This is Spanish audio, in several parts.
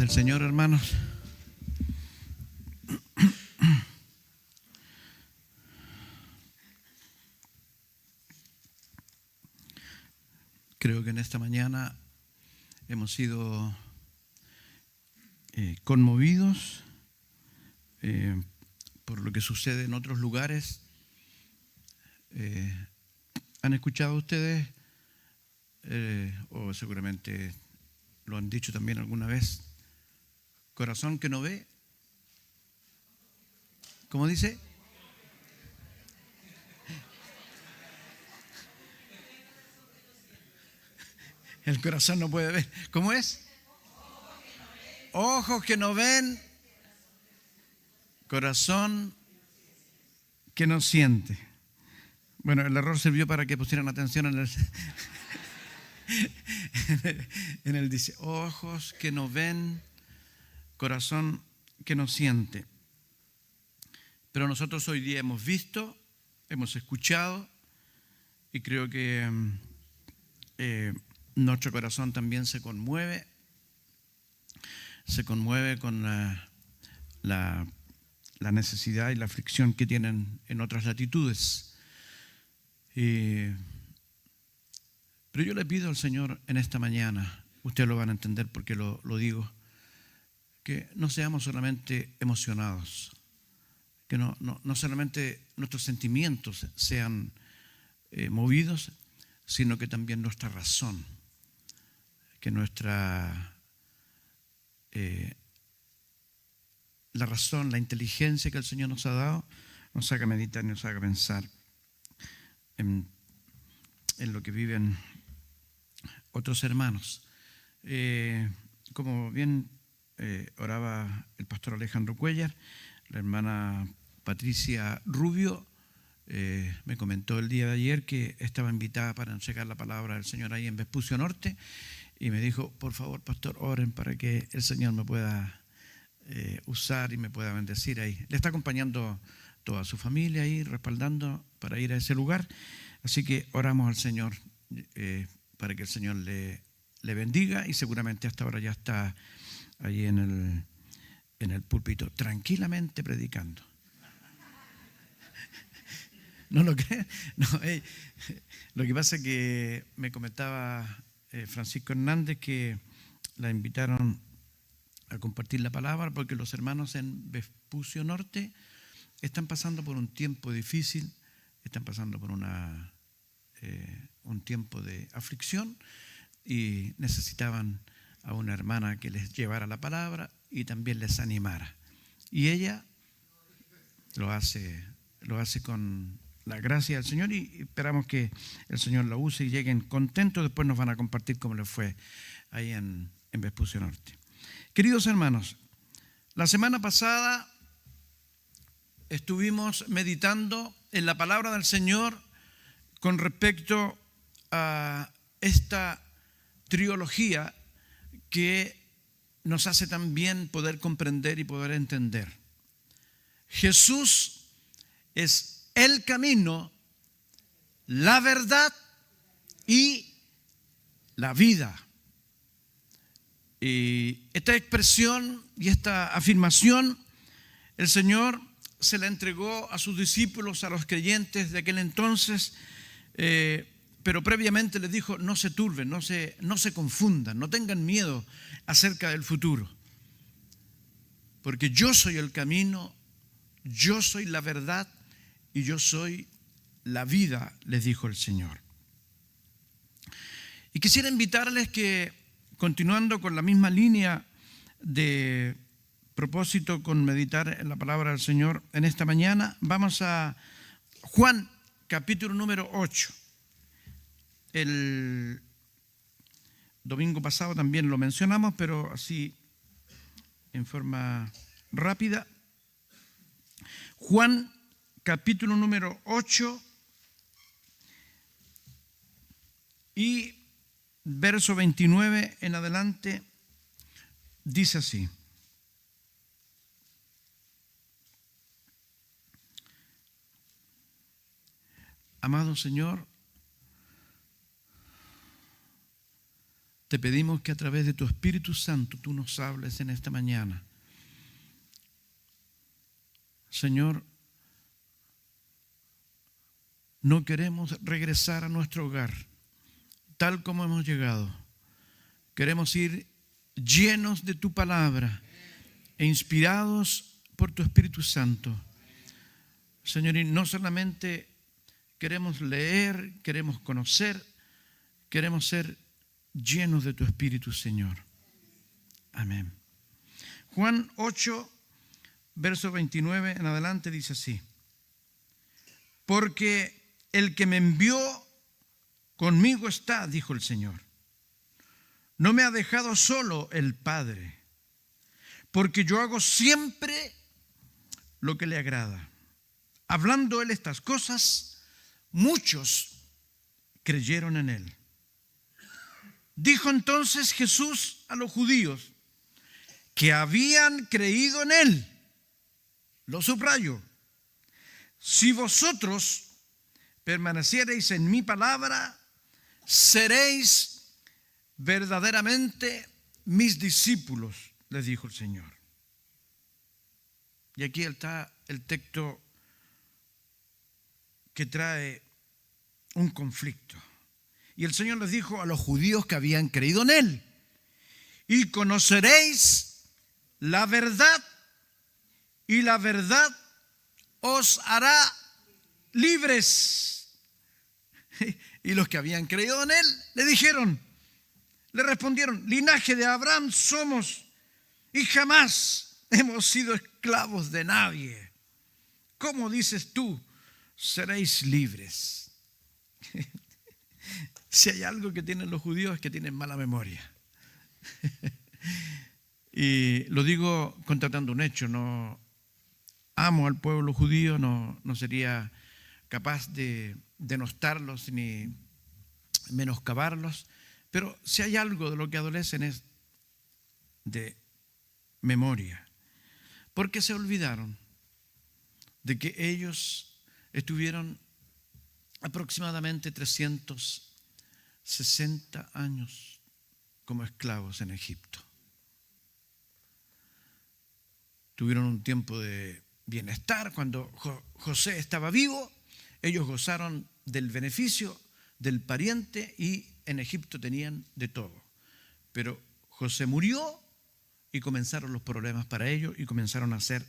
del Señor, hermanos. Creo que en esta mañana hemos sido conmovidos por lo que sucede en otros lugares. ¿Han escuchado ustedes, o seguramente lo han dicho también alguna vez, corazón que no ve? ¿Cómo dice? El corazón no puede ver. ¿Cómo es? Ojos que no ven, corazón que no siente. Bueno, el error sirvió para que pusieran atención en el dice, ojos que no ven, corazón que no siente. Pero nosotros hoy día hemos visto, hemos escuchado, y creo que nuestro corazón también se conmueve con la necesidad y la aflicción que tienen en otras latitudes. Pero yo le pido al Señor en esta mañana, ustedes lo van a entender porque lo digo, que no seamos solamente emocionados, que no solamente nuestros sentimientos sean movidos, sino que también nuestra razón, que la razón, la inteligencia que el Señor nos ha dado, nos haga meditar y nos haga pensar en lo que viven otros hermanos. Como bien oraba el pastor Alejandro Cuellar, la hermana Patricia Rubio me comentó el día de ayer que estaba invitada para entregar la palabra del Señor ahí en Vespucio Norte, y me dijo, por favor, pastor, oren para que el Señor me pueda usar y me pueda bendecir ahí. Le está acompañando toda su familia ahí, respaldando para ir a ese lugar. Así que oramos al Señor para que el Señor le bendiga, y seguramente hasta ahora ya está ahí en el púlpito, tranquilamente predicando. ¿No lo creen? No, lo que pasa es que me comentaba Francisco Hernández que la invitaron a compartir la palabra porque los hermanos en Vespucio Norte están pasando por un tiempo difícil, están pasando por un tiempo de aflicción y necesitaban a una hermana que les llevara la palabra y también les animara. Y ella lo hace con la gracia del Señor, y esperamos que el Señor la use y lleguen contentos. Después nos van a compartir cómo les fue ahí en Vespucio Norte. Queridos hermanos, la semana pasada estuvimos meditando en la palabra del Señor con respecto a esta trilogía que nos hace también poder comprender y poder entender. Jesús es el camino, la verdad y la vida. Y esta expresión y esta afirmación, el Señor se la entregó a sus discípulos, a los creyentes de aquel entonces, pero previamente les dijo, no se turben, no se confundan, no tengan miedo acerca del futuro, porque yo soy el camino, yo soy la verdad y yo soy la vida, les dijo el Señor. Y quisiera invitarles que, continuando con la misma línea de propósito con meditar en la palabra del Señor en esta mañana, vamos a Juan, capítulo número 8. El domingo pasado también lo mencionamos, pero así en forma rápida. Juan, capítulo número 8 y verso 29 en adelante, dice así. Amado Señor, te pedimos que a través de tu Espíritu Santo tú nos hables en esta mañana. Señor, no queremos regresar a nuestro hogar tal como hemos llegado. Queremos ir llenos de tu palabra e inspirados por tu Espíritu Santo. Señor, y no solamente queremos leer, queremos conocer, queremos ser llenos de tu Espíritu, Señor. Amén. Juan 8, verso 29 en adelante dice así: porque el que me envió conmigo está, dijo el Señor. No me ha dejado solo el Padre, porque yo hago siempre lo que le agrada. Hablando él estas cosas, muchos creyeron en él. Dijo entonces Jesús a los judíos que habían creído en él, lo subrayo: si vosotros permaneciereis en mi palabra, seréis verdaderamente mis discípulos, les dijo el Señor. Y aquí está el texto que trae un conflicto. Y el Señor les dijo a los judíos que habían creído en él: y conoceréis la verdad, y la verdad os hará libres. Y los que habían creído en él le respondieron: linaje de Abraham somos y jamás hemos sido esclavos de nadie. ¿Cómo dices tú, seréis libres? Si hay algo que tienen los judíos es que tienen mala memoria. Y lo digo constatando un hecho. No amo al pueblo judío, no sería capaz de denostarlos ni menoscabarlos, pero si hay algo de lo que adolecen es de memoria, porque se olvidaron de que ellos estuvieron aproximadamente 360 años como esclavos en Egipto. Tuvieron un tiempo de bienestar cuando José estaba vivo. Ellos gozaron del beneficio del pariente y en Egipto tenían de todo. Pero José murió y comenzaron los problemas para ellos y comenzaron a ser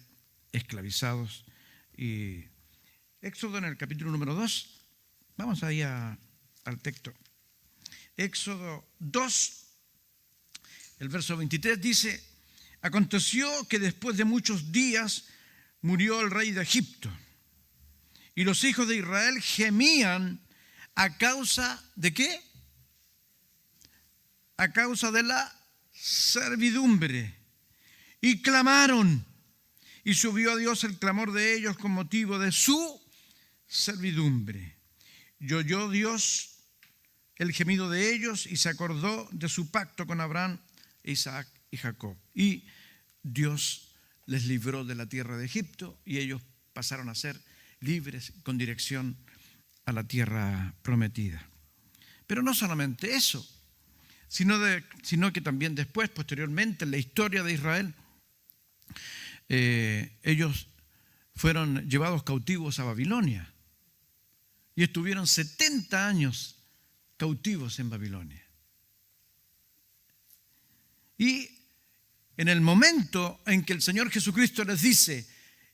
esclavizados. Y Éxodo en el capítulo número 2, vamos ahí al texto. Éxodo 2, el verso 23 dice: aconteció que después de muchos días murió el rey de Egipto, y los hijos de Israel gemían a causa de ¿qué? A causa de la servidumbre, y clamaron, y subió a Dios el clamor de ellos con motivo de su servidumbre. Y oyó Dios el gemido de ellos y se acordó de su pacto con Abraham, Isaac y Jacob. Y Dios les libró de la tierra de Egipto y ellos pasaron a ser libres con dirección a la tierra prometida. Pero no solamente eso, sino que también después, posteriormente, en la historia de Israel, ellos fueron llevados cautivos a Babilonia y estuvieron 70 años cautivos en Babilonia. Y en el momento en que el Señor Jesucristo les dice: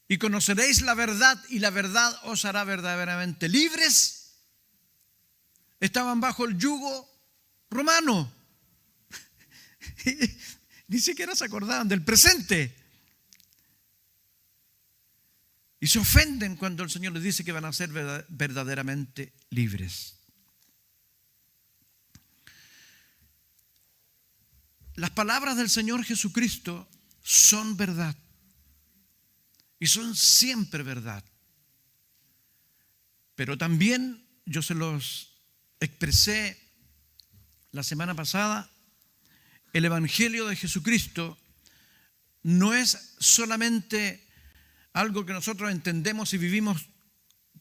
y conoceréis la verdad y la verdad os hará verdaderamente libres, estaban bajo el yugo romano. Ni siquiera se acordaban del presente. Y se ofenden cuando el Señor les dice que van a ser verdaderamente libres. Las palabras del Señor Jesucristo son verdad. Y son siempre verdad. Pero también yo se los expresé la semana pasada. El Evangelio de Jesucristo no es solamente algo que nosotros entendemos y vivimos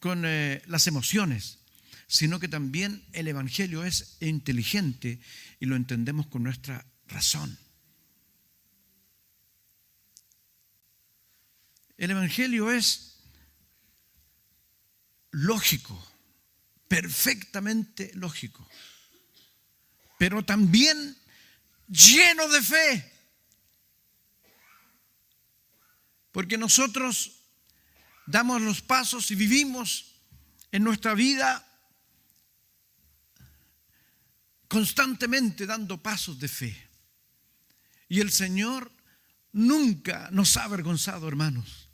con las emociones, sino que también el Evangelio es inteligente y lo entendemos con nuestra razón. El Evangelio es lógico, perfectamente lógico, pero también lleno de fe. Porque nosotros damos los pasos y vivimos en nuestra vida constantemente dando pasos de fe. Y el Señor nunca nos ha avergonzado, hermanos.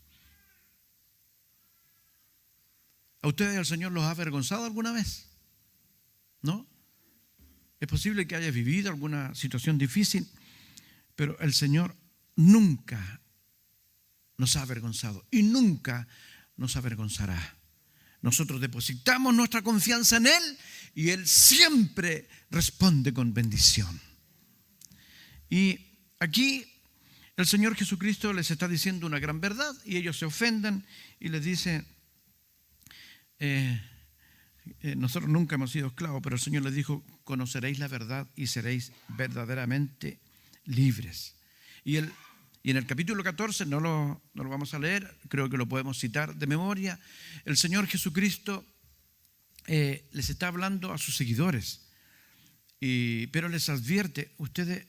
¿A ustedes el Señor los ha avergonzado alguna vez? ¿No? Es posible que haya vivido alguna situación difícil, pero el Señor nunca nos ha avergonzado y nunca nos avergonzará. Nosotros depositamos nuestra confianza en Él y Él siempre responde con bendición. Y aquí el Señor Jesucristo les está diciendo una gran verdad y ellos se ofenden y les dice, nosotros nunca hemos sido esclavos, pero el Señor les dijo, conoceréis la verdad y seréis verdaderamente libres. Y en el capítulo 14, no lo vamos a leer, creo que lo podemos citar de memoria, el Señor Jesucristo les está hablando a sus seguidores, pero les advierte, ustedes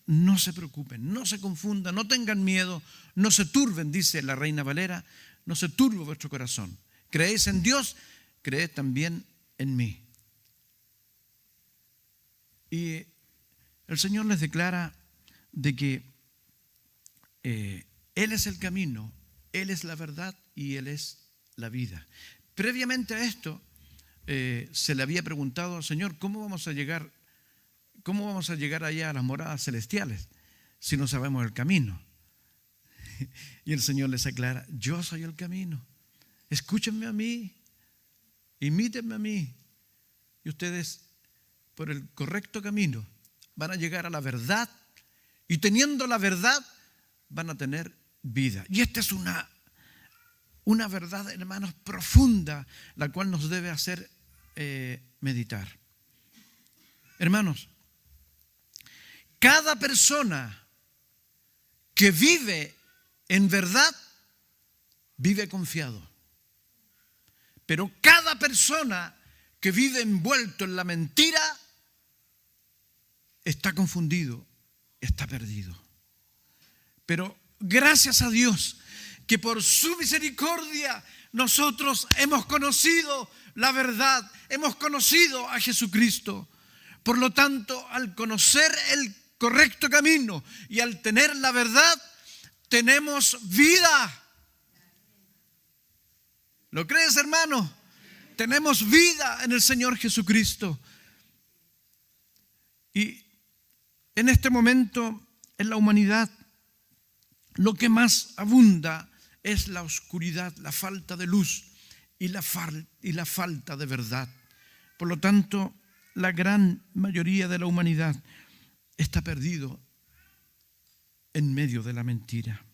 no se preocupen, no se confundan, no tengan miedo, no se turben, dice la Reina Valera, no se turbe vuestro corazón. Creéis en Dios, creed también en mí. Y el Señor les declara de que Él es el camino, Él es la verdad y Él es la vida. Previamente a esto, se le había preguntado al Señor, ¿cómo vamos a llegar allá a las moradas celestiales si no sabemos el camino? Y el Señor les aclara, yo soy el camino. Escúchenme a mí, imítenme a mí, y ustedes por el correcto camino van a llegar a la verdad, y teniendo la verdad van a tener vida. Y esta es una verdad, hermanos, profunda, la cual nos debe hacer meditar. Hermanos, cada persona que vive en verdad, vive confiado. Pero cada persona que vive envuelto en la mentira está confundido, está perdido. Pero gracias a Dios que por su misericordia nosotros hemos conocido la verdad, hemos conocido a Jesucristo. Por lo tanto, al conocer el correcto camino y al tener la verdad, tenemos vida. ¿Lo crees, hermano? Tenemos vida en el Señor Jesucristo. Y en este momento, en la humanidad, lo que más abunda es la oscuridad, la falta de luz y la falta de verdad. Por lo tanto, la gran mayoría de la humanidad está perdido en medio de la mentira.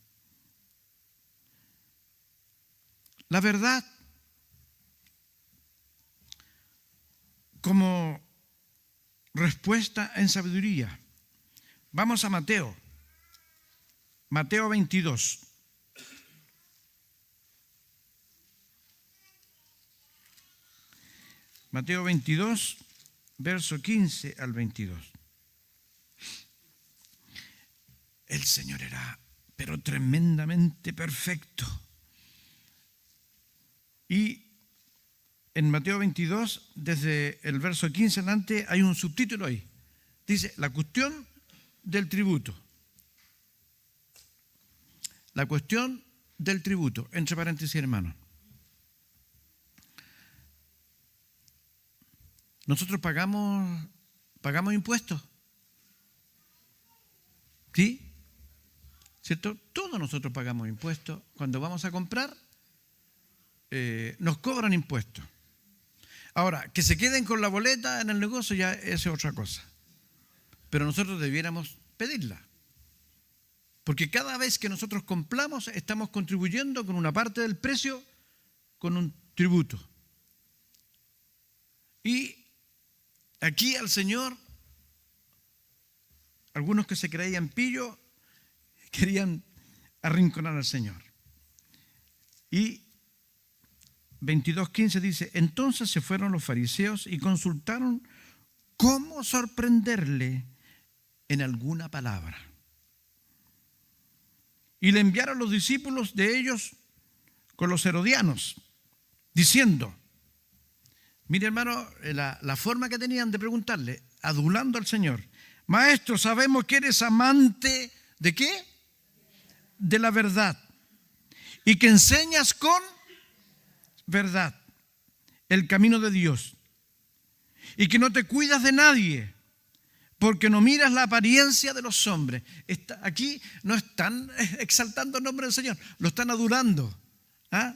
La verdad, como respuesta en sabiduría. Vamos a Mateo 22. Mateo 22, verso 15 al 22. El Señor era, pero tremendamente perfecto. Y en Mateo 22, desde el verso 15 adelante, hay un subtítulo ahí. Dice, la cuestión del tributo. La cuestión del tributo, entre paréntesis, hermanos. Nosotros pagamos impuestos. ¿Sí? ¿Cierto? Todos nosotros pagamos impuestos. Cuando vamos a comprar, nos cobran impuestos. Ahora, que se queden con la boleta en el negocio ya es otra cosa. Pero nosotros debiéramos pedirla. Porque cada vez que nosotros compramos, estamos contribuyendo con una parte del precio, con un tributo. Y aquí al Señor, algunos que se creían pillos, querían arrinconar al Señor. Y 22:15 dice, entonces se fueron los fariseos y consultaron cómo sorprenderle en alguna palabra. Y le enviaron los discípulos de ellos con los herodianos, diciendo, mire hermano, la forma que tenían de preguntarle, adulando al Señor, maestro, sabemos que eres amante ¿de qué? De la verdad, y que enseñas con verdad el camino de Dios, y que no te cuidas de nadie, porque no miras la apariencia de los hombres. Aquí no están exaltando el nombre del Señor, lo están adulando. ¿Ah?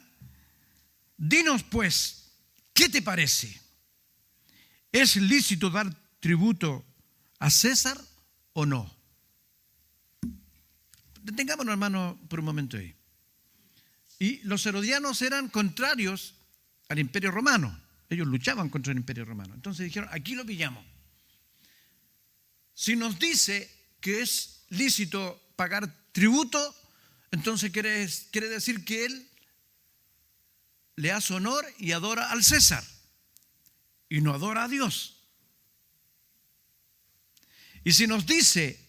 Dinos pues, ¿qué te parece? ¿Es lícito dar tributo a César o no? Detengámonos, hermano, por un momento ahí. Y los herodianos eran contrarios al Imperio Romano. Ellos luchaban contra el Imperio Romano. Entonces dijeron, aquí lo pillamos. Si nos dice que es lícito pagar tributo, entonces quiere decir que él le hace honor y adora al César y no adora a Dios. Y si nos dice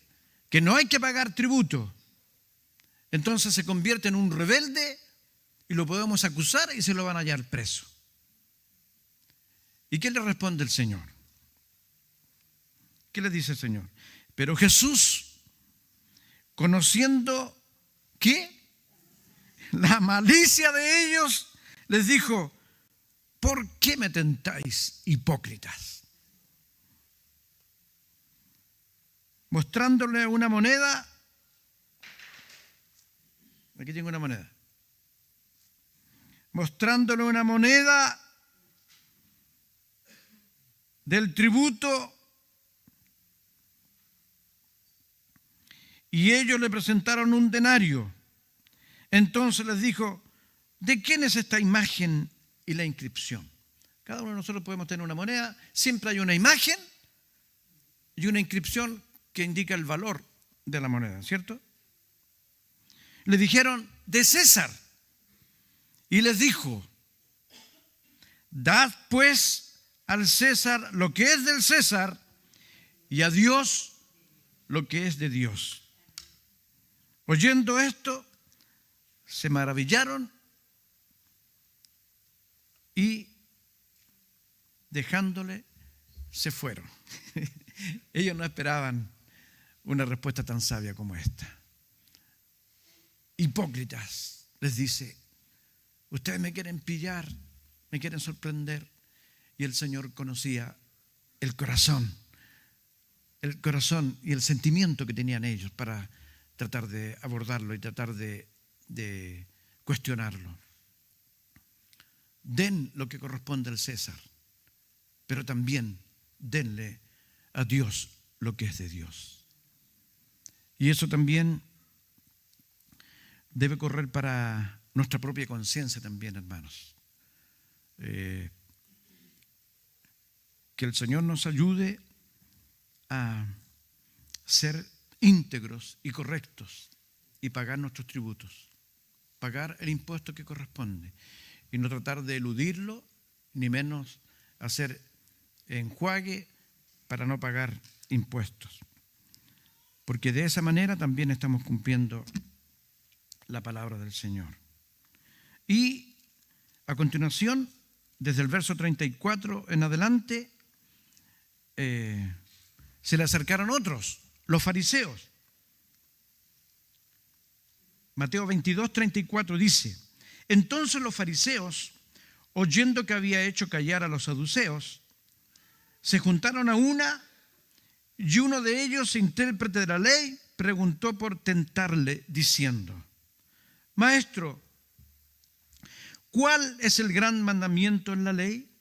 que no hay que pagar tributo, entonces se convierte en un rebelde y lo podemos acusar y se lo van a hallar preso. ¿Y qué le responde el Señor? ¿Qué le dice el Señor? Pero Jesús, conociendo ¿qué? La malicia de ellos, les dijo, ¿por qué me tentáis, hipócritas? Mostrándole una moneda, aquí tengo una moneda, mostrándole una moneda del tributo, y ellos le presentaron un denario. Entonces les dijo, ¿de quién es esta imagen y la inscripción? Cada uno de nosotros podemos tener una moneda, siempre hay una imagen y una inscripción que indica el valor de la moneda, ¿cierto? Le dijeron, de César. Y les dijo, dad pues al César lo que es del César y a Dios lo que es de Dios. Oyendo esto, se maravillaron y dejándole, se fueron. Ellos no esperaban una respuesta tan sabia como esta. Hipócritas, les dice, ustedes me quieren pillar, me quieren sorprender. Y el Señor conocía el corazón y el sentimiento que tenían ellos para tratar de abordarlo y tratar de cuestionarlo. Den lo que corresponde al César, pero también denle a Dios lo que es de Dios. Y eso también debe correr para nuestra propia conciencia también, hermanos. Que el Señor nos ayude a ser íntegros y correctos y pagar nuestros tributos, pagar el impuesto que corresponde y no tratar de eludirlo, ni menos hacer enjuague para no pagar impuestos. Porque de esa manera también estamos cumpliendo la palabra del Señor. Y a continuación, desde el verso 34 en adelante, se le acercaron otros, los fariseos. Mateo 22, 34 dice, entonces los fariseos, oyendo que había hecho callar a los saduceos, se juntaron a una, y uno de ellos, intérprete de la ley, preguntó por tentarle, diciendo, Maestro, ¿cuál es el gran mandamiento en la ley?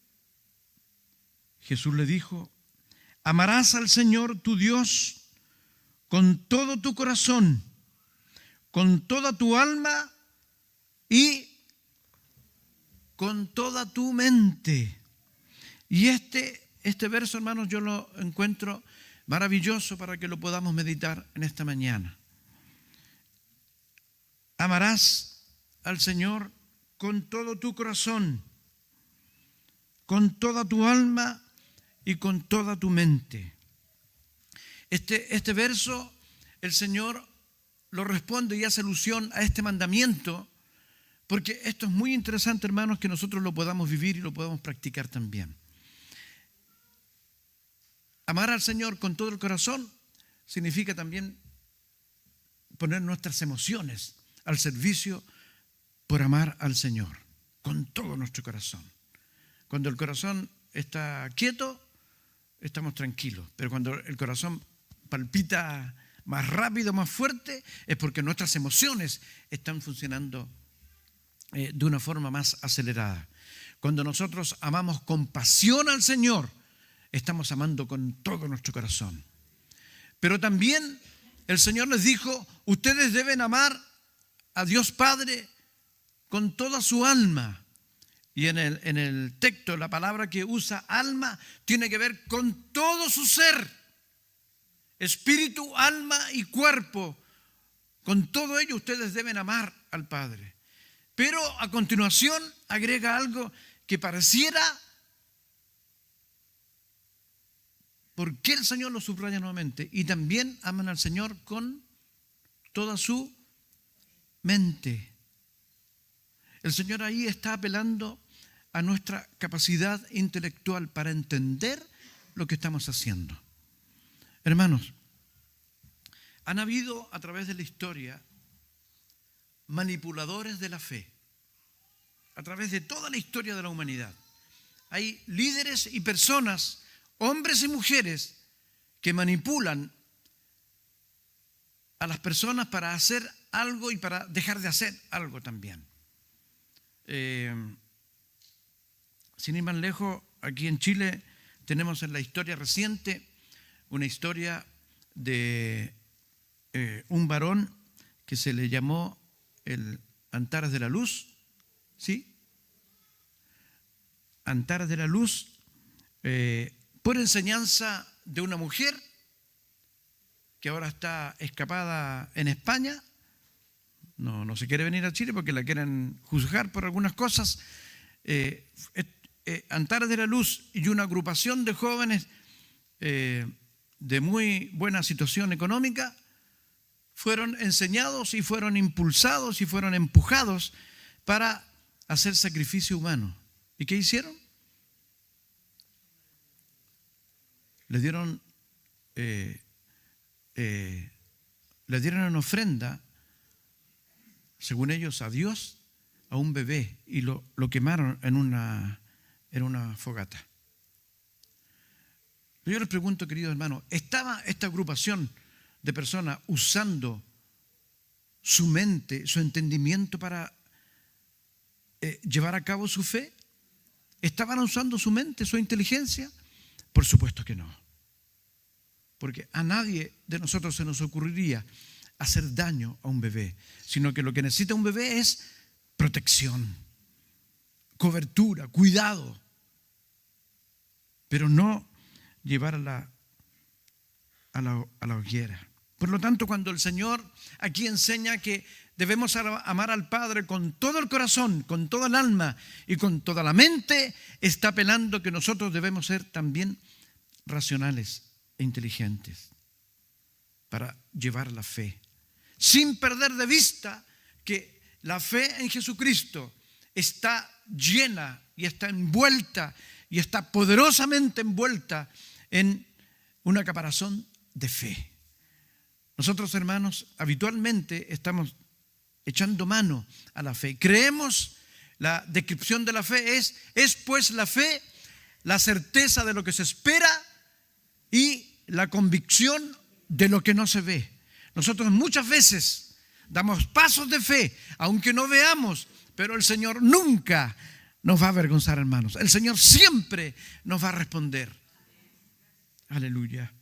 Jesús le dijo, amarás al Señor tu Dios con todo tu corazón, con toda tu alma y con toda tu mente, Y este verso, hermanos, yo lo encuentro maravilloso para que lo podamos meditar en esta mañana. Amarás al Señor con todo tu corazón, con toda tu alma y con toda tu mente. Este verso, el Señor lo responde y hace alusión a este mandamiento, porque esto es muy interesante, hermanos, que nosotros lo podamos vivir y lo podamos practicar también. Amar al Señor con todo el corazón significa también poner nuestras emociones al servicio por amar al Señor con todo nuestro corazón. Cuando el corazón está quieto, estamos tranquilos, pero cuando el corazón palpita más rápido, más fuerte, es porque nuestras emociones están funcionando de una forma más acelerada. Cuando nosotros amamos con pasión al Señor, estamos amando con todo nuestro corazón. Pero también el Señor les dijo, ustedes deben amar a Dios Padre con toda su alma. Y en el texto, la palabra que usa alma tiene que ver con todo su ser. Espíritu, alma y cuerpo. Con todo ello ustedes deben amar al Padre. Pero a continuación agrega algo que pareciera. ¿Por qué el Señor lo subraya nuevamente? Y también aman al Señor con toda su mente. El Señor ahí está apelando a nuestra capacidad intelectual para entender lo que estamos haciendo. Hermanos, han habido a través de la historia manipuladores de la fe. A través de toda la historia de la humanidad. Hay líderes y personas, hombres y mujeres, que manipulan a las personas para hacer algo y para dejar de hacer algo también. Sin ir más lejos, aquí en Chile tenemos en la historia reciente una historia de un varón que se le llamó el Antares de la Luz, ¿sí? Antares de la Luz, por enseñanza de una mujer que ahora está escapada en España. No se quiere venir a Chile porque la quieren juzgar por algunas cosas. Antares de la Luz y una agrupación de jóvenes de muy buena situación económica fueron enseñados y fueron impulsados y fueron empujados para hacer sacrificio humano. ¿Y qué hicieron? Le dieron en ofrenda, según ellos, a Dios, a un bebé, y lo quemaron en una fogata. Yo les pregunto, queridos hermanos, ¿estaba esta agrupación de personas usando su mente, su entendimiento para llevar a cabo su fe? ¿Estaban usando su mente, su inteligencia? Por supuesto que no. Porque a nadie de nosotros se nos ocurriría hacer daño a un bebé, sino que lo que necesita un bebé es protección, cobertura, cuidado, pero no llevar a la hoguera. Por lo tanto, cuando el Señor aquí enseña que debemos amar al Padre con todo el corazón, con toda el alma y con toda la mente, está apelando que nosotros debemos ser también racionales e inteligentes para llevar la fe, sin perder de vista que la fe en Jesucristo está llena y está envuelta y está poderosamente envuelta en una caparazón de fe. Nosotros, hermanos, habitualmente estamos echando mano a la fe. Creemos, la descripción de la fe es pues la fe, la certeza de lo que se espera y la convicción de lo que no se ve. Nosotros muchas veces damos pasos de fe, aunque no veamos, pero el Señor nunca nos va a avergonzar, hermanos. El Señor siempre nos va a responder. Aleluya.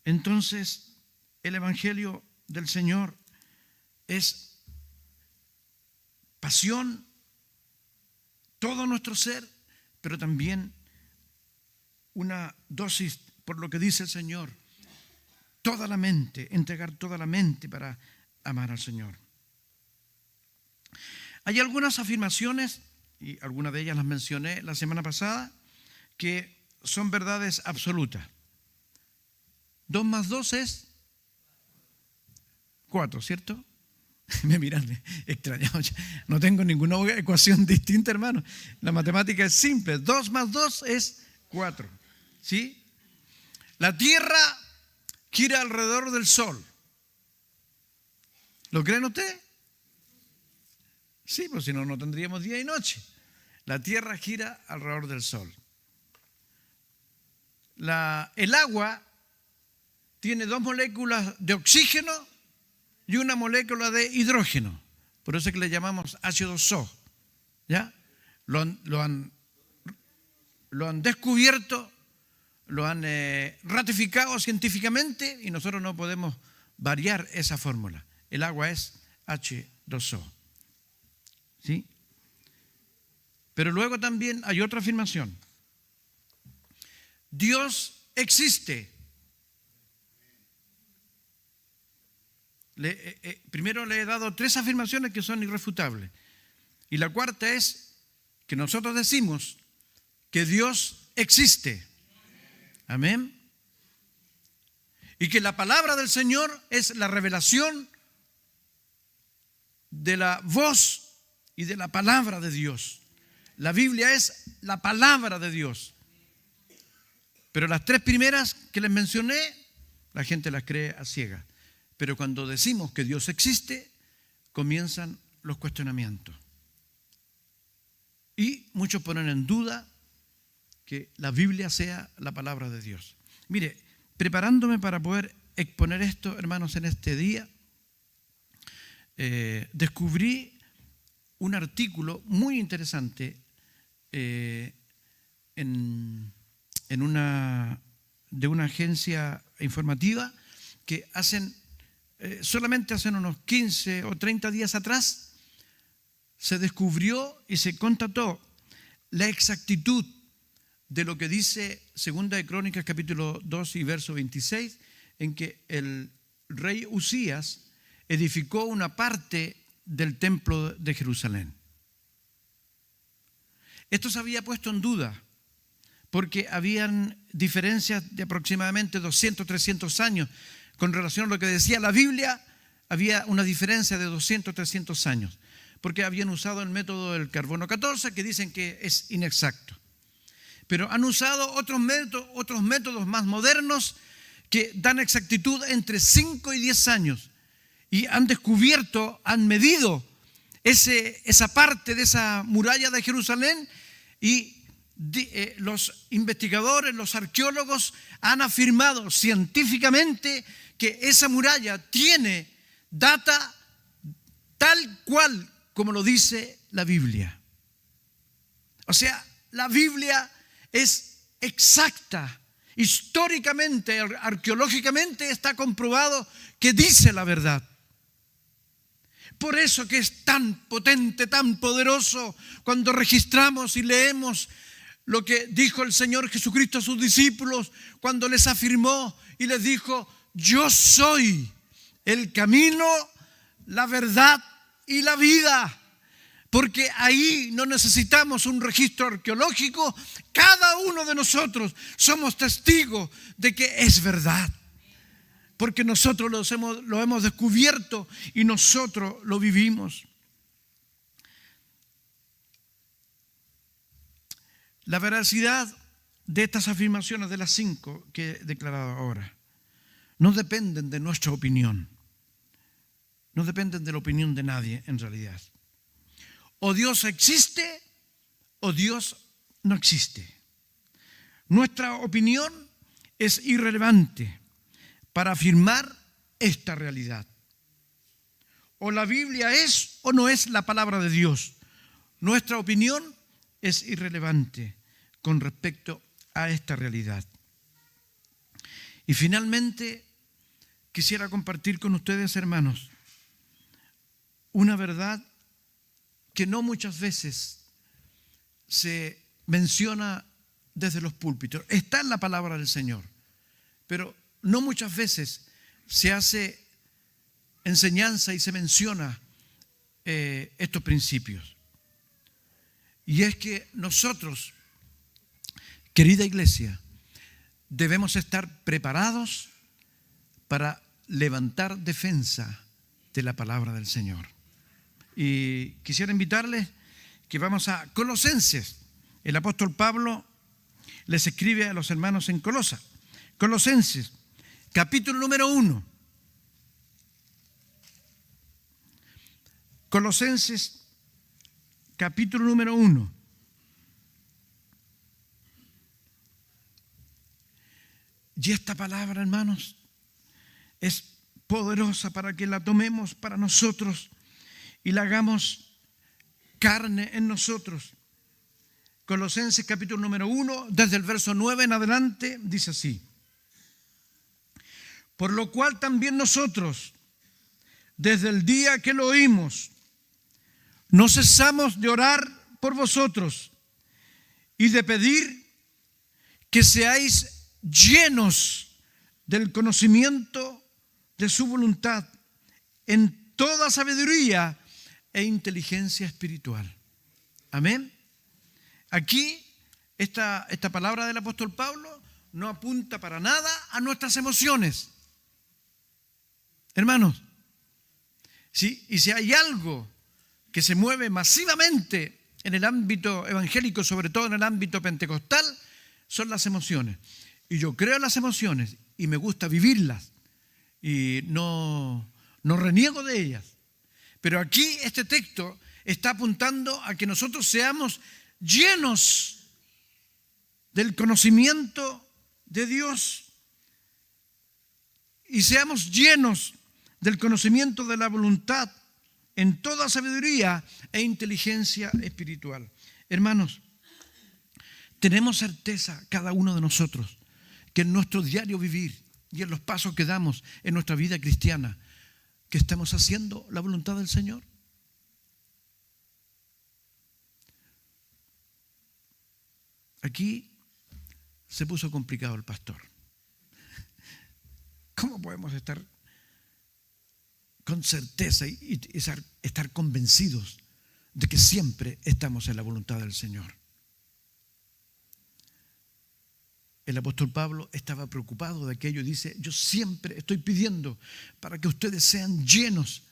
Entonces, el Evangelio del Señor es pasión, todo nuestro ser, pero también una dosis por lo que dice el Señor. Toda la mente, entregar toda la mente para amar al Señor. Hay algunas afirmaciones, y algunas de ellas las mencioné la semana pasada, que son verdades absolutas. 2 más 2 es 4, ¿cierto? Me miran extrañados. No tengo ninguna ecuación distinta, hermano. La matemática es simple. 2 más 2 es 4. ¿Sí? La Tierra gira alrededor del Sol. ¿Lo creen ustedes? Sí, pues si no, no tendríamos día y noche. La Tierra gira alrededor del Sol. El agua tiene 2 moléculas de oxígeno y una molécula de hidrógeno. Por eso es que le llamamos H2O. ¿Ya? Lo han descubierto, lo han ratificado científicamente y nosotros no podemos variar esa fórmula. El agua es H2O. ¿Sí? Pero luego también hay otra afirmación. Dios existe. Primero le he dado 3 afirmaciones que son irrefutables. Y la cuarta es que nosotros decimos que Dios existe. Amén. Y que la palabra del Señor es la revelación de la voz y de la palabra de Dios. La Biblia es la palabra de Dios. Pero las 3 primeras que les mencioné, la gente las cree a ciegas. Pero cuando decimos que Dios existe, comienzan los cuestionamientos. Y muchos ponen en duda que la Biblia sea la palabra de Dios. Mire, preparándome para poder exponer esto, hermanos, en este día, descubrí un artículo muy interesante de una agencia informativa que solamente hace unos 15 o 30 días atrás se descubrió y se constató la exactitud de lo que dice 2 de Crónicas capítulo 2 y verso 26, en que el rey Usías edificó una parte del templo de Jerusalén. Esto se había puesto en duda porque habían diferencias de aproximadamente 200, 300 años. Con relación a lo que decía la Biblia, había una diferencia de 200, 300 años, porque habían usado el método del carbono 14, que dicen que es inexacto. Pero han usado otros métodos más modernos que dan exactitud entre 5 y 10 años. Y han descubierto, han medido esa parte de esa muralla de Jerusalén y los investigadores, los arqueólogos han afirmado científicamente que esa muralla tiene data tal cual como lo dice la Biblia. O sea, la Biblia es exacta. Históricamente, arqueológicamente está comprobado que dice la verdad. Por eso que es tan potente, tan poderoso cuando registramos y leemos lo que dijo el Señor Jesucristo a sus discípulos cuando les afirmó y les dijo: yo soy el camino, la verdad y la vida. Porque ahí no necesitamos un registro arqueológico. Cada uno de nosotros somos testigos de que es verdad. Porque nosotros lo hemos descubierto y nosotros lo vivimos. La veracidad de estas afirmaciones, de las 5 que he declarado ahora, no dependen de nuestra opinión. No dependen de la opinión de nadie en realidad. O Dios existe o Dios no existe. Nuestra opinión es irrelevante para afirmar esta realidad. O la Biblia es o no es la palabra de Dios. Nuestra opinión es irrelevante con respecto a esta realidad. Y finalmente, quisiera compartir con ustedes, hermanos, una verdad que no muchas veces se menciona desde los púlpitos. Está en la palabra del Señor, pero no muchas veces se hace enseñanza y se menciona estos principios. Y es que nosotros, querida iglesia, debemos estar preparados para levantar defensa de la palabra del Señor. Y quisiera invitarles que vamos a Colosenses. El apóstol Pablo les escribe a los hermanos en Colosa. Colosenses, capítulo número 1. Colosenses, capítulo número 1. Y esta palabra, hermanos, es poderosa para que la tomemos para nosotros y la hagamos carne en nosotros. Colosenses capítulo número 1, desde el verso 9 en adelante, dice así: por lo cual también nosotros, desde el día que lo oímos, no cesamos de orar por vosotros y de pedir que seáis llenos del conocimiento de su voluntad en toda sabiduría e inteligencia espiritual. Amén. Aquí esta palabra del apóstol Pablo no apunta para nada a nuestras emociones. Hermanos, ¿sí? Y si hay algo que se mueve masivamente en el ámbito evangélico, sobre todo en el ámbito pentecostal, son las emociones. Y yo creo en las emociones y me gusta vivirlas y no reniego de ellas. Pero aquí este texto está apuntando a que nosotros seamos llenos del conocimiento de Dios y seamos llenos del conocimiento de la voluntad en toda sabiduría e inteligencia espiritual. Hermanos, tenemos certeza cada uno de nosotros que en nuestro diario vivir y en los pasos que damos en nuestra vida cristiana, que estamos haciendo la voluntad del Señor. Aquí se puso complicado el pastor. ¿Cómo podemos estar con certeza y estar convencidos de que siempre estamos en la voluntad del Señor? El apóstol Pablo estaba preocupado de aquello y dice: yo siempre estoy pidiendo para que ustedes sean llenos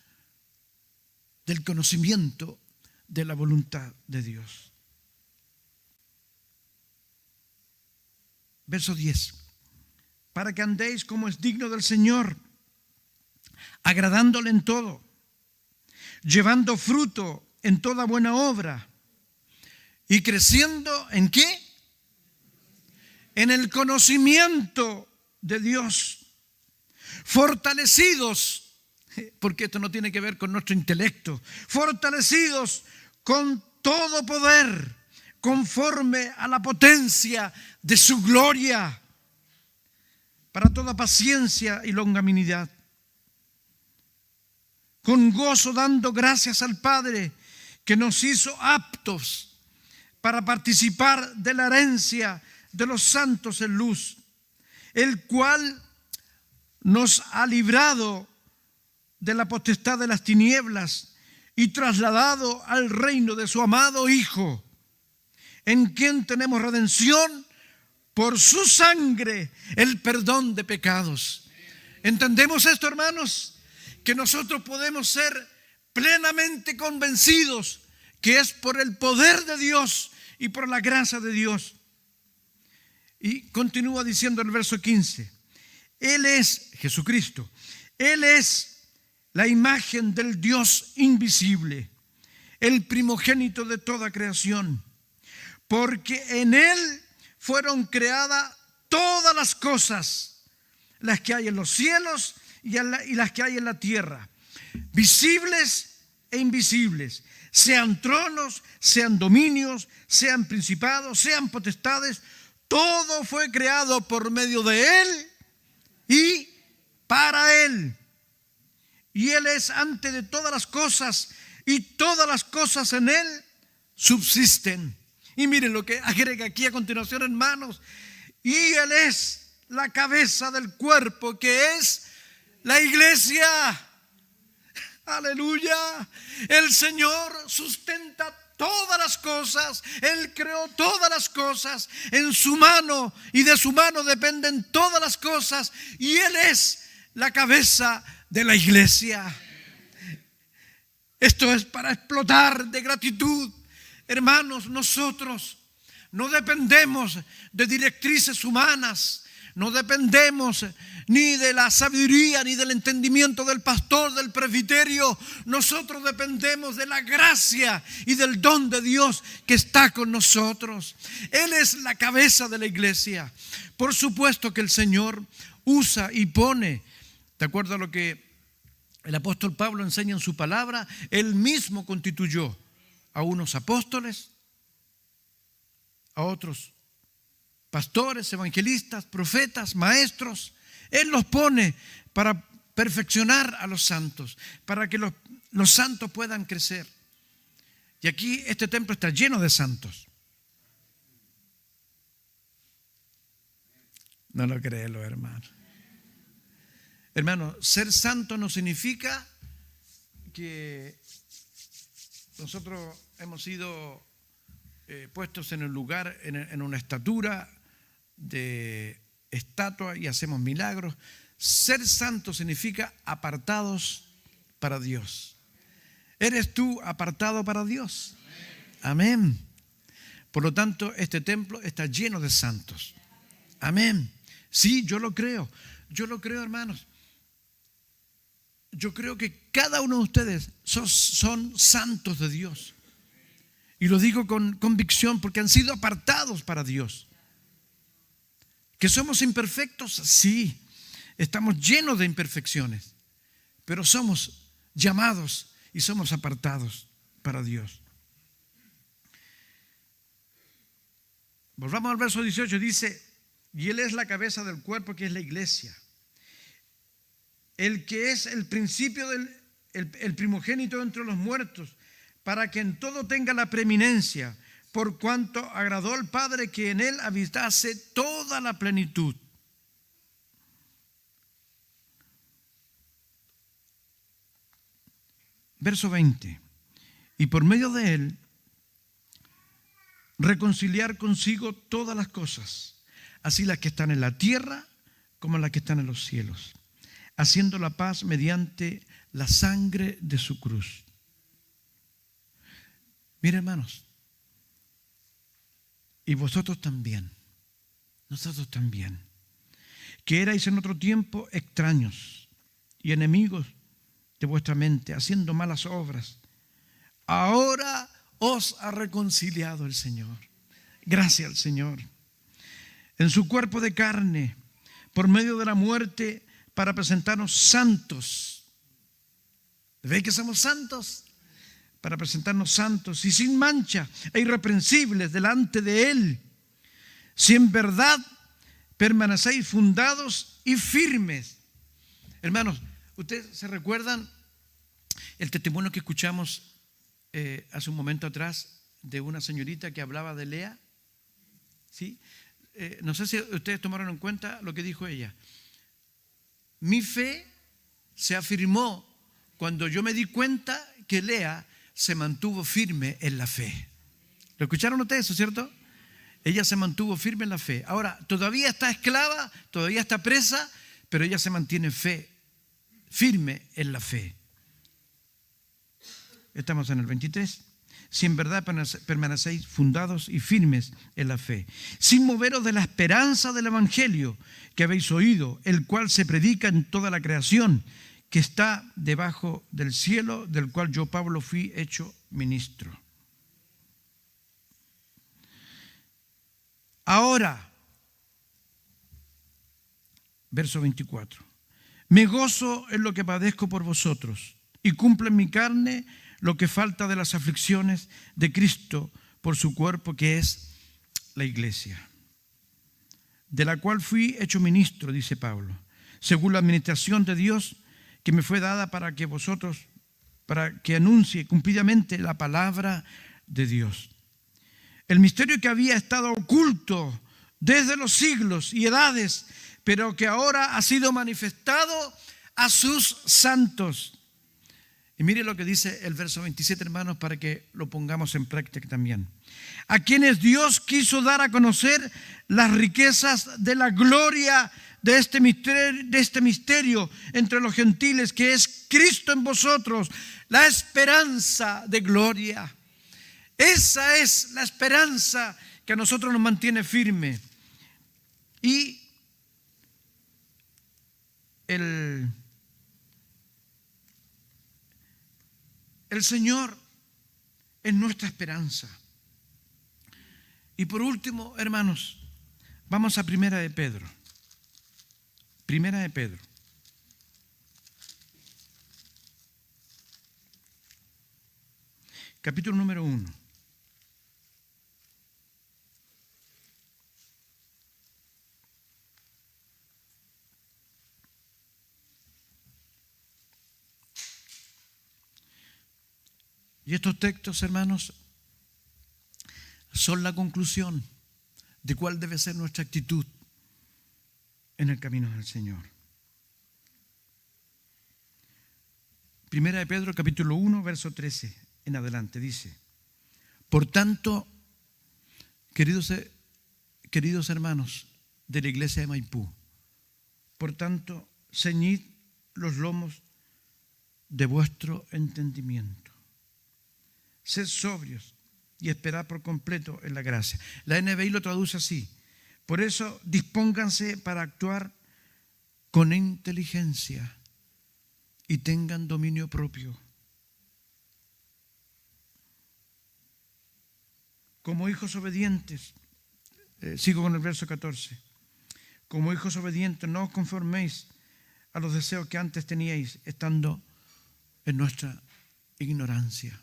del conocimiento de la voluntad de Dios. Verso 10. Para que andéis como es digno del Señor, agradándole en todo, llevando fruto en toda buena obra y creciendo ¿en qué? En el conocimiento de Dios, fortalecidos, porque esto no tiene que ver con nuestro intelecto, fortalecidos con todo poder, conforme a la potencia de su gloria, para toda paciencia y longanimidad, con gozo dando gracias al Padre que nos hizo aptos para participar de la herencia de los santos en luz, el cual nos ha librado de la potestad de las tinieblas y trasladado al reino de su amado Hijo, en quien tenemos redención por su sangre, el perdón de pecados. ¿Entendemos esto, hermanos? Que nosotros podemos ser plenamente convencidos que es por el poder de Dios y por la gracia de Dios. Y continúa diciendo en el verso 15: Él es Jesucristo, Él es la imagen del Dios invisible, el primogénito de toda creación, porque en Él fueron creadas todas las cosas, las que hay en los cielos y las que hay en la tierra, visibles e invisibles, sean tronos, sean dominios, sean principados, sean potestades. Todo fue creado por medio de Él y para Él. Y Él es antes de todas las cosas, y todas las cosas en Él subsisten. Y miren lo que agrega aquí a continuación, hermanos. Y Él es la cabeza del cuerpo, que es la iglesia. Aleluya. El Señor sustenta todas las cosas. Él creó todas las cosas en su mano, y de su mano dependen todas las cosas. Y Él es la cabeza de la iglesia. Esto es para explotar de gratitud. Hermanos, nosotros no dependemos de directrices humanas. No dependemos ni de la sabiduría ni del entendimiento del pastor, del presbiterio. Nosotros dependemos de la gracia y del don de Dios que está con nosotros. Él es la cabeza de la iglesia. Por supuesto que el Señor usa y pone, de acuerdo a lo que el apóstol Pablo enseña en su palabra, Él mismo constituyó a unos apóstoles, a otros pastores, evangelistas, profetas, maestros. Él los pone para perfeccionar a los santos, para que los santos puedan crecer. Y aquí este templo está lleno de santos. No lo creen los hermanos. Hermano, ser santo no significa que nosotros hemos sido puestos en el lugar, en una estatura de estatua y hacemos milagros. Ser santo significa apartados para Dios. ¿Eres tú apartado para Dios? Amén. Por lo tanto, este templo está lleno de santos. Amén. Sí, yo lo creo. Yo lo creo, hermanos. Yo creo que cada uno de ustedes son santos de Dios. Y lo digo con convicción porque han sido apartados para Dios. ¿Que somos imperfectos? Sí, estamos llenos de imperfecciones, pero somos llamados y somos apartados para Dios. Volvamos al verso 18, dice: y Él es la cabeza del cuerpo, que es la iglesia, el que es el principio el primogénito entre los muertos, para que en todo tenga la preeminencia, por cuanto agradó al Padre que en Él habitase toda la plenitud. Verso 20. Y por medio de Él reconciliar consigo todas las cosas, así las que están en la tierra como las que están en los cielos, haciendo la paz mediante la sangre de su cruz. Mire, hermanos, y vosotros también, nosotros también, que erais en otro tiempo extraños y enemigos de vuestra mente, haciendo malas obras, ahora os ha reconciliado el Señor. Gracias al Señor. En su cuerpo de carne, por medio de la muerte, para presentarnos santos. ¿Veis que somos santos? Para presentarnos santos y sin mancha e irreprensibles delante de Él, si en verdad permanecéis fundados y firmes. Hermanos, ¿ustedes se recuerdan el testimonio que escuchamos hace un momento atrás de una señorita que hablaba de Lea? ¿Sí? No sé si ustedes tomaron en cuenta lo que dijo ella. Mi fe se afirmó cuando yo me di cuenta que Lea se mantuvo firme en la fe. ¿Lo escucharon ustedes eso, cierto? Ella se mantuvo firme en la fe. Ahora, todavía está esclava, todavía está presa, pero ella se mantiene firme en la fe. Estamos en el 23. Si en verdad permanecéis fundados y firmes en la fe, sin moveros de la esperanza del evangelio que habéis oído, el cual se predica en toda la creación, que está debajo del cielo, del cual yo, Pablo, fui hecho ministro. Ahora, verso 24, me gozo en lo que padezco por vosotros y cumplo en mi carne lo que falta de las aflicciones de Cristo por su cuerpo, que es la iglesia, de la cual fui hecho ministro, dice Pablo, según la administración de Dios que me fue dada para que anuncie cumplidamente la palabra de Dios. El misterio que había estado oculto desde los siglos y edades, pero que ahora ha sido manifestado a sus santos. Y mire lo que dice el verso 27, hermanos, para que lo pongamos en práctica también. A quienes Dios quiso dar a conocer las riquezas de la gloria de este misterio entre los gentiles, que es Cristo en vosotros, la esperanza de gloria. Esa es la esperanza que a nosotros nos mantiene firme. Y el Señor es nuestra esperanza. Y por último, hermanos, vamos a Primera de Pedro. Primera de Pedro. Capítulo número 1. Y estos textos, hermanos, son la conclusión de cuál debe ser nuestra actitud en el camino del Señor. Primera de Pedro, capítulo 1, verso 13 en adelante, dice: por tanto, queridos hermanos de la iglesia de Maipú, por tanto, ceñid los lomos de vuestro entendimiento. Sed sobrios y esperad por completo en la gracia. La NBI lo traduce así: por eso dispónganse para actuar con inteligencia y tengan dominio propio. Como hijos obedientes, sigo con el verso 14. Como hijos obedientes, no os conforméis a los deseos que antes teníais, estando en nuestra ignorancia.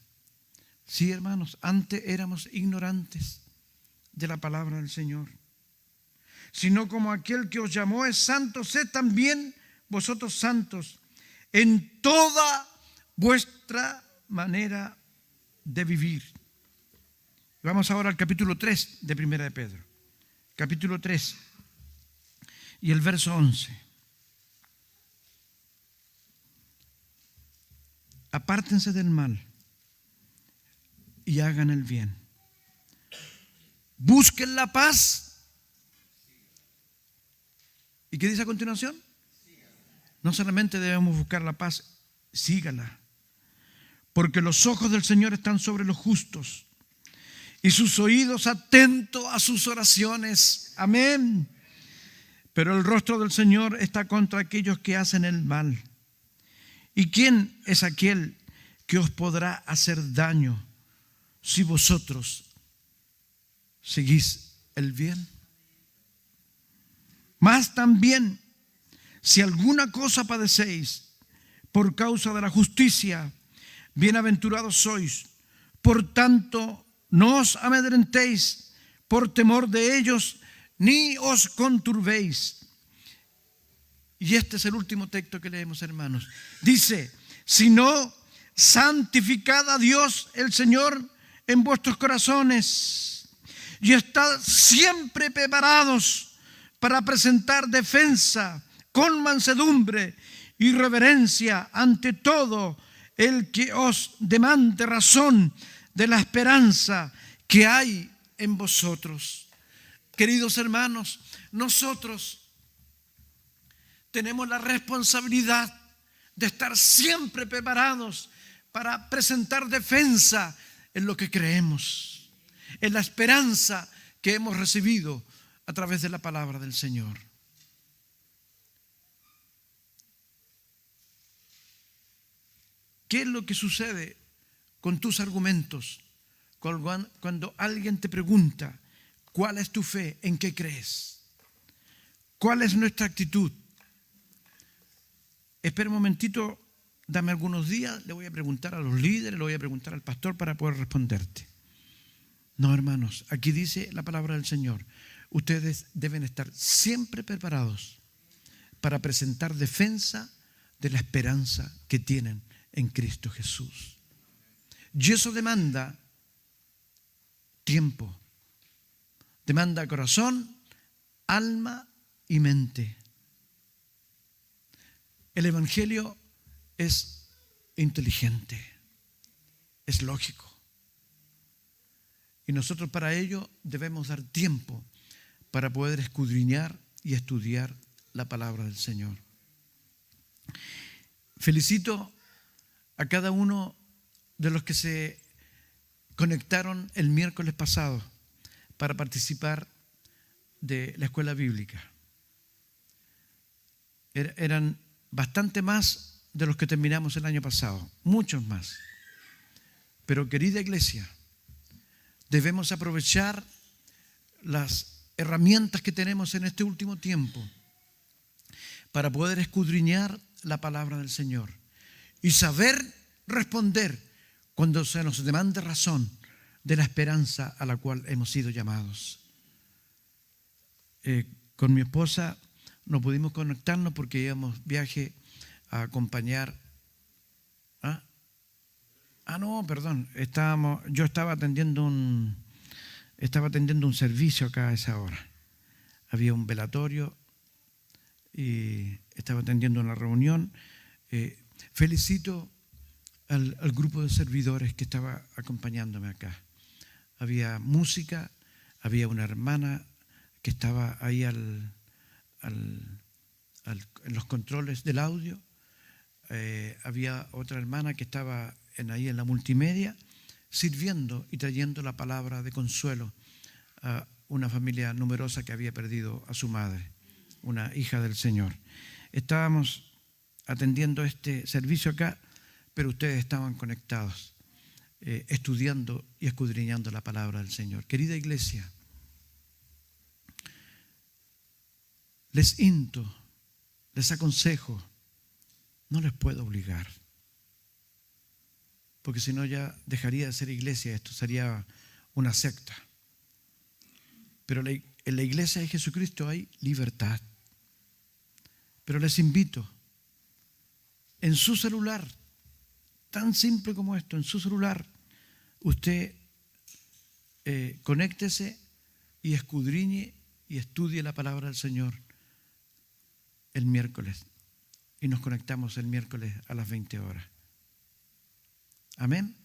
Sí, hermanos, antes éramos ignorantes de la palabra del Señor. Sino como aquel que os llamó es santo, sed también vosotros santos en toda vuestra manera de vivir. Vamos ahora al capítulo 3 de Primera de Pedro. Capítulo 3 y el verso 11. Apártense del mal y hagan el bien. Busquen la paz. ¿Y qué dice a continuación? No solamente debemos buscar la paz, sígala. Porque los ojos del Señor están sobre los justos y sus oídos atentos a sus oraciones. Amén. Pero el rostro del Señor está contra aquellos que hacen el mal. ¿Y quién es aquel que os podrá hacer daño si vosotros seguís el bien? Mas también, si alguna cosa padecéis por causa de la justicia, bienaventurados sois. Por tanto, no os amedrentéis por temor de ellos, ni os conturbéis. Y este es el último texto que leemos, hermanos. Dice: sino santificad a Dios el Señor en vuestros corazones y estad siempre preparados para presentar defensa con mansedumbre y reverencia ante todo el que os demande razón de la esperanza que hay en vosotros. Queridos hermanos, nosotros tenemos la responsabilidad de estar siempre preparados para presentar defensa en lo que creemos, en la esperanza que hemos recibido a través de la palabra del Señor. ¿Qué es lo que sucede con tus argumentos cuando alguien te pregunta cuál es tu fe, en qué crees? ¿Cuál es nuestra actitud? Espera un momentito, dame algunos días, le voy a preguntar a los líderes, le voy a preguntar al pastor para poder responderte. No, hermanos, aquí dice la palabra del Señor: ustedes deben estar siempre preparados para presentar defensa de la esperanza que tienen en Cristo Jesús. Y eso demanda tiempo, Demanda corazón, alma y mente. El Evangelio es inteligente, es lógico. Y nosotros para ello debemos dar tiempo para poder escudriñar y estudiar la palabra del Señor. Felicito a cada uno de los que se conectaron el miércoles pasado para participar de la escuela bíblica. Eran bastante más de los que terminamos el año pasado, muchos más. Pero querida iglesia, debemos aprovechar las herramientas que tenemos en este último tiempo para poder escudriñar la palabra del Señor y saber responder cuando se nos demande razón de la esperanza a la cual hemos sido llamados. Con mi esposa no pudimos conectarnos porque íbamos viaje a acompañar. Yo estaba atendiendo un servicio acá a esa hora. Había un velatorio y estaba atendiendo una reunión. Felicito al grupo de servidores que estaba acompañándome acá. Había música, había una hermana que estaba ahí en los controles del audio. Había otra hermana que estaba ahí en la multimedia, sirviendo y trayendo la palabra de consuelo a una familia numerosa que había perdido a su madre, una hija del Señor. Estábamos atendiendo este servicio acá, pero ustedes estaban conectados, estudiando y escudriñando la palabra del Señor. Querida iglesia, les insto, les aconsejo, no les puedo obligar, porque si no ya dejaría de ser iglesia, esto sería una secta. Pero en la iglesia de Jesucristo hay libertad. Pero les invito, en su celular, tan simple como esto, en su celular, usted conéctese y escudriñe y estudie la palabra del Señor el miércoles. Y nos conectamos el miércoles a las 20 horas. Amén.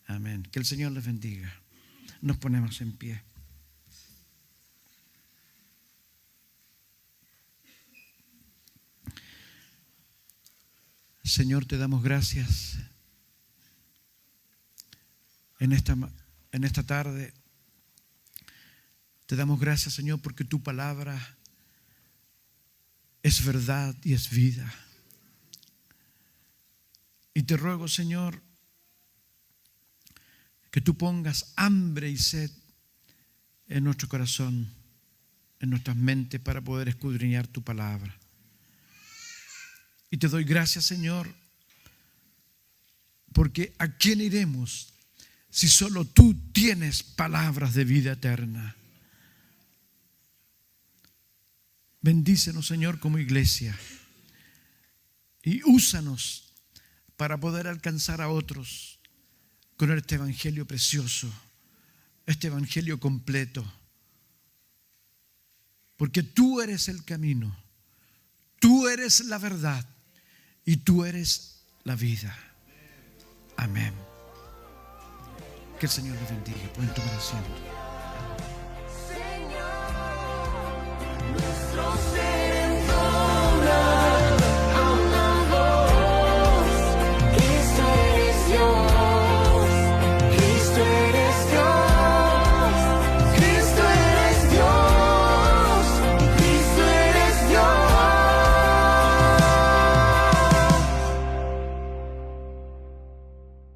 Amén. Que el Señor les bendiga. Nos ponemos en pie. Señor, te damos gracias en esta tarde. Te damos gracias, Señor, porque tu palabra es verdad y es vida. Y te ruego, Señor, que tú pongas hambre y sed en nuestro corazón, en nuestras mentes, para poder escudriñar tu palabra. Y te doy gracias, Señor, porque ¿a quién iremos si solo tú tienes palabras de vida eterna? Bendícenos, Señor, como iglesia, y úsanos para poder alcanzar a otros con este evangelio precioso, este evangelio completo, porque tú eres el camino, tú eres la verdad y tú eres la vida. Amén. Que el Señor les bendiga. Pueden tomar asiento.